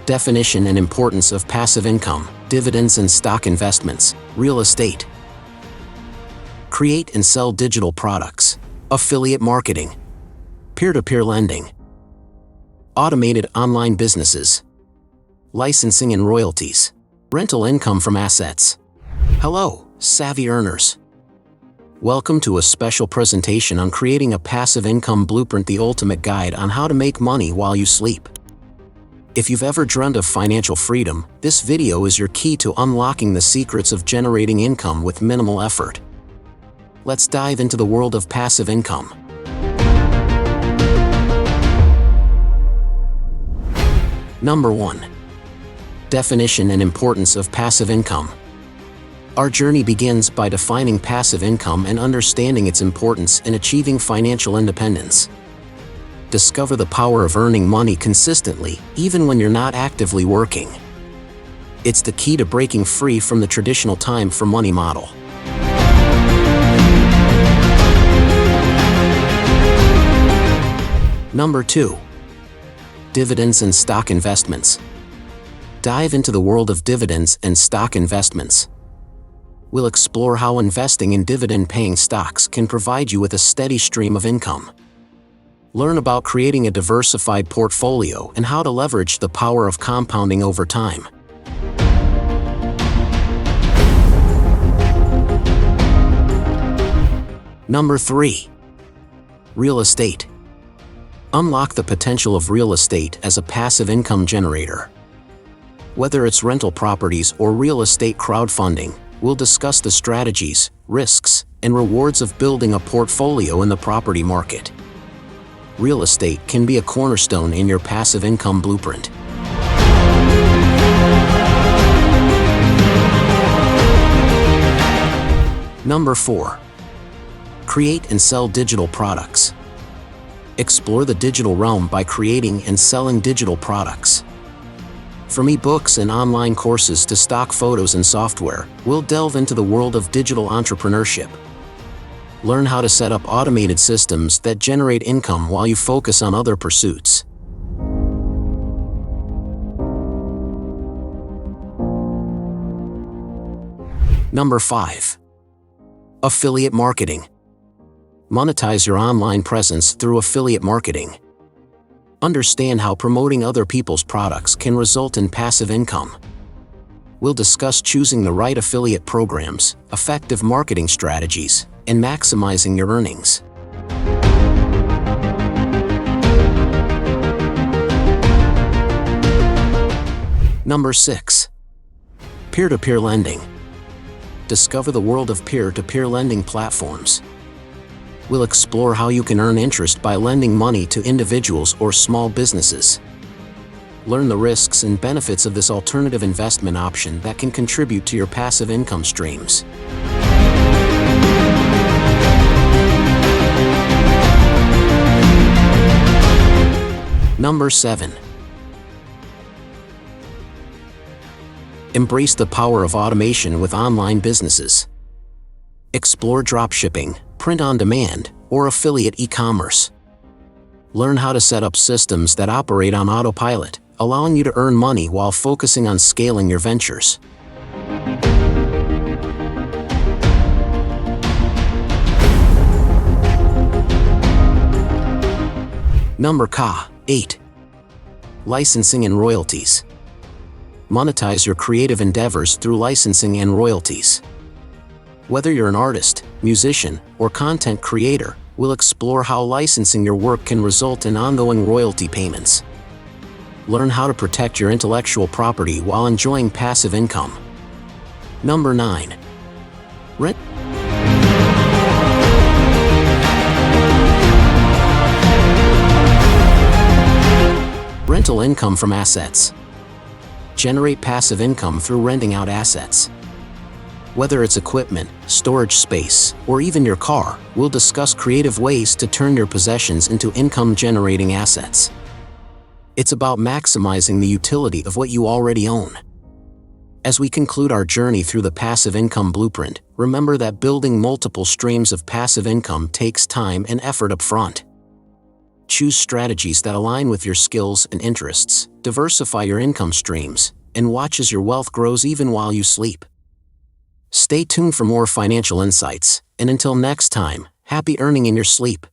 Definition and importance of passive income, dividends and stock investments, real estate. Create and sell digital products, affiliate marketing, peer-to-peer lending, automated online businesses, licensing and royalties, rental income from assets. Hello, savvy earners. Welcome to a special presentation on creating a passive income blueprint, the ultimate guide on how to make money while you sleep. If you've ever dreamed of financial freedom, this video is your key to unlocking the secrets of generating income with minimal effort. Let's dive into the world of passive income. Number 1. Definition and importance of passive income. Our journey begins by defining passive income and understanding its importance in achieving financial independence. Discover the power of earning money consistently, even when you're not actively working. It's the key to breaking free from the traditional time for money model. Number 2. Dividends and stock investments. Dive into the world of dividends and stock investments. We'll explore how investing in dividend-paying stocks can provide you with a steady stream of income. Learn about creating a diversified portfolio and how to leverage the power of compounding over time. Number 3. Real estate. Unlock the potential of real estate as a passive income generator. Whether it's rental properties or real estate crowdfunding, we'll discuss the strategies, risks, and rewards of building a portfolio in the property market. Real estate can be a cornerstone in your passive income blueprint. Number 4. Create and sell digital products. Explore the digital realm by creating and selling digital products. From ebooks and online courses to stock photos and software, we'll delve into the world of digital entrepreneurship. Learn how to set up automated systems that generate income while you focus on other pursuits. Number 5. Affiliate marketing. Monetize your online presence through affiliate marketing. Understand how promoting other people's products can result in passive income. We'll discuss choosing the right affiliate programs, effective marketing strategies, and maximizing your earnings. Number 6. Peer-to-peer lending. Discover the world of peer-to-peer lending platforms. We'll explore how you can earn interest by lending money to individuals or small businesses. Learn the risks and benefits of this alternative investment option that can contribute to your passive income streams. Number 7. Embrace the power of automation with online businesses. Explore dropshipping, print-on-demand, or affiliate e-commerce. Learn how to set up systems that operate on autopilot, allowing you to earn money while focusing on scaling your ventures. Number 8. Licensing and royalties. Monetize your creative endeavors through licensing and royalties. Whether you're an artist, musician, or content creator, we'll explore how licensing your work can result in ongoing royalty payments. Learn how to protect your intellectual property while enjoying passive income. Number 9. Rental income from assets. Generate passive income through renting out assets. Whether it's equipment, storage space, or even your car, we'll discuss creative ways to turn your possessions into income-generating assets. It's about maximizing the utility of what you already own. As we conclude our journey through the passive income blueprint, remember that building multiple streams of passive income takes time and effort up front. Choose strategies that align with your skills and interests, diversify your income streams, and watch as your wealth grows even while you sleep. Stay tuned for more financial insights, and until next time, happy earning in your sleep.